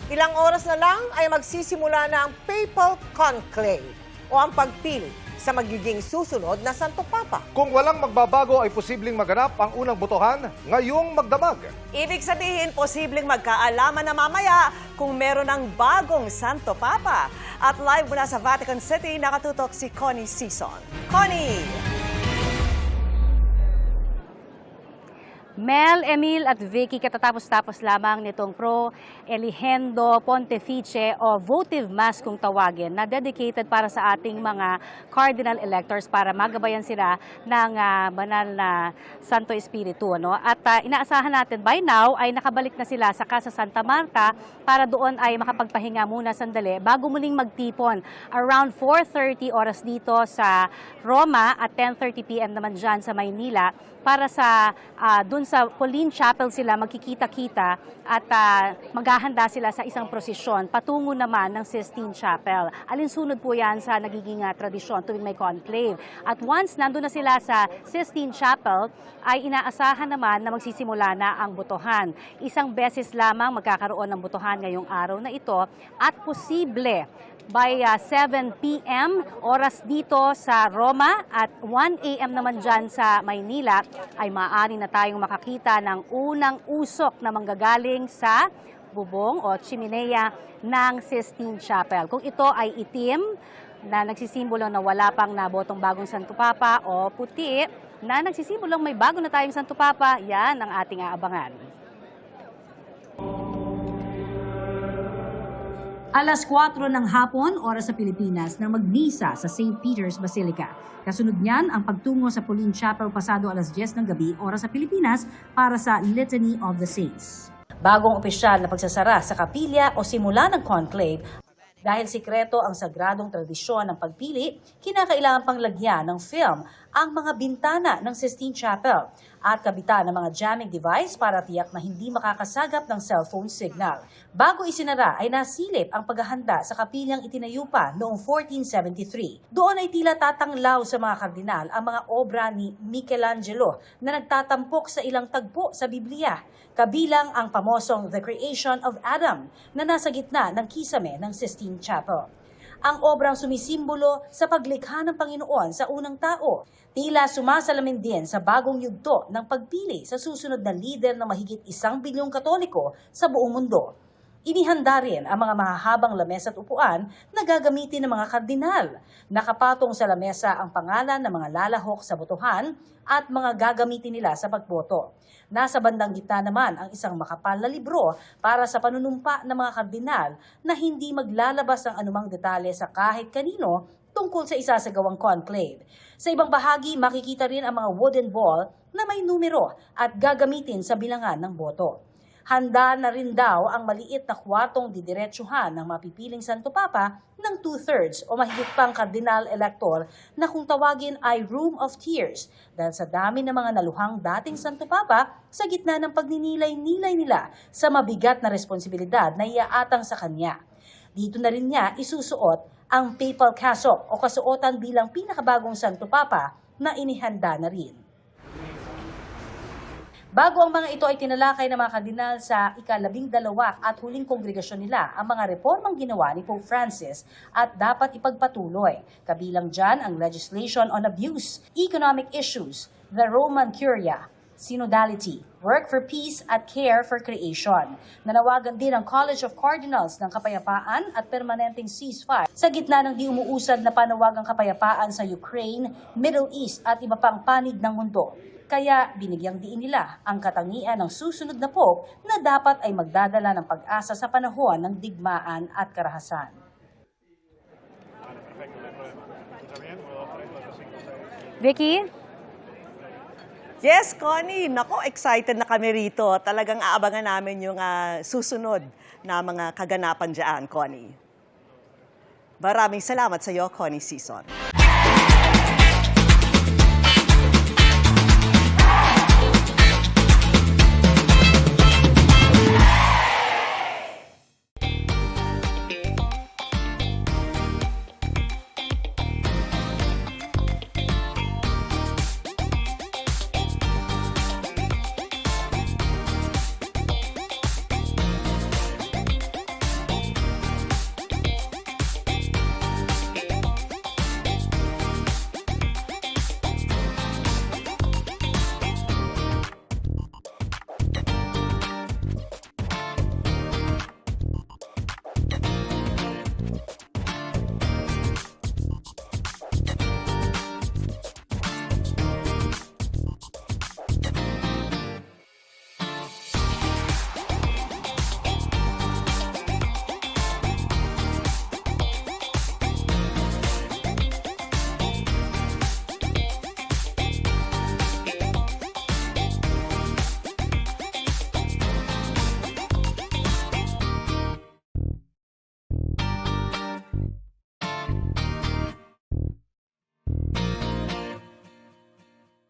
Ilang oras na lang ay magsisimula na ang Papal Conclave o ang pagpili sa magiging susunod na Santo Papa. Kung walang magbabago ay posibleng maganap ang unang botohan ngayong magdamag. Ibig sabihin, posibleng magkaalaman na mamaya kung meron ng bagong Santo Papa. At live mula sa Vatican City, nakatutok si Connie Sison. Connie! Mel, Emil at Vicky, katatapos-tapos lamang nitong Pro Eligendo Pontifice o votive mass kung tawagin na dedicated para sa ating mga cardinal electors para magabayan sila ng banal na Santo Espiritu. No? At inaasahan natin by now ay nakabalik na sila sa Casa Santa Marta para doon ay makapagpahinga muna sandali bago muling magtipon around 4:30 oras dito sa Roma at 10:30 p.m. naman dyan sa Maynila para sa dun sa Pauline Chapel sila magkikita-kita at maghahanda sila sa isang prosesyon patungo naman ng Sistine Chapel. Alinsunod po yan sa nagiging tradisyon tuwing may conclave. At once nandun na sila sa Sistine Chapel, ay inaasahan naman na magsisimula na ang botohan. Isang beses lamang magkakaroon ng botohan ngayong araw na ito at posible by 7 p.m. oras dito sa Roma at 1 a.m. naman dyan sa Maynila ay maaari na tayong makakita ng unang usok na manggagaling sa bubong o chimenea ng Sistine Chapel. Kung ito ay itim na nagsisimbolo na wala pang nabotong bagong Santo Papa o puti na nagsisimbolong may bago na tayong Santo Papa, yan ang ating aabangan. Alas 4 ng hapon, oras sa Pilipinas, nang magmisa sa St. Peter's Basilica. Kasunod niyan ang pagtungo sa Pauline Chapel pasado alas 10 ng gabi, oras sa Pilipinas, para sa Litany of the Saints. Bagong opisyal na pagsasara sa kapilya o simula ng conclave. Dahil sikreto ang sagradong tradisyon ng pagpili, kinakailangan pang lagyan ng film ang mga bintana ng Sistine Chapel at kabitan ng mga jamming device para tiyak na hindi makakasagap ng cellphone signal. Bago isinara ay nasilip ang paghahanda sa kapilyang itinayo pa noong 1473. Doon ay tila tatanglaw sa mga kardinal ang mga obra ni Michelangelo na nagtatampok sa ilang tagpo sa Biblia, kabilang ang pamosong The Creation of Adam na nasa gitna ng kisame ng Sistine Chapel. Ang obrang sumisimbolo sa paglikha ng Panginoon sa unang tao. Tila sumasalamin din sa bagong yugto ng pagpili sa susunod na lider ng mahigit 1 bilyong Katoliko sa buong mundo. Inihanda rin ang mga mahahabang lamesa at upuan na gagamitin ng mga kardinal. Nakapatong sa lamesa ang pangalan ng mga lalahok sa botohan at mga gagamitin nila sa pagboto. Nasa bandang gitna naman ang isang makapal na libro para sa panunumpa ng mga kardinal na hindi maglalabas ng anumang detalye sa kahit kanino tungkol sa isasagawang conclave. Sa ibang bahagi, makikita rin ang mga wooden ball na may numero at gagamitin sa bilangan ng boto. Handa na rin daw ang maliit na kwartong didiretsuhan ng mapipiling Santo Papa ng 2/3 o mahigit pang kardinal elector na kung tawagin ay Room of Tears dahil sa dami ng mga naluhang dating Santo Papa sa gitna ng pagninilay-nilay nila sa mabigat na responsibilidad na iaatang sa kanya. Dito na rin niya isusuot ang papal cassock o kasuotan bilang pinakabagong Santo Papa na inihanda na rin. Bago ang mga ito ay tinalakay ng mga kardinal sa ika-12 at huling kongregasyon nila ang mga reformang ginawa ni Pope Francis at dapat ipagpatuloy. Kabilang dyan ang legislation on abuse, economic issues, the Roman Curia, synodality, work for peace at care for creation. Nanawagan din ang College of Cardinals ng kapayapaan at permanenteng ceasefire sa gitna ng di umuusad na panawagang kapayapaan sa Ukraine, Middle East at iba pang panig ng mundo. Kaya binigyang diin nila ang katangian ng susunod na Pope na dapat ay magdadala ng pag-asa sa panahon ng digmaan at karahasan. Vicky? Yes, Connie. Nako, excited na kami rito. Talagang aabangan namin yung susunod na mga kaganapan dyan, Connie. Maraming salamat sa iyo, Connie Sison.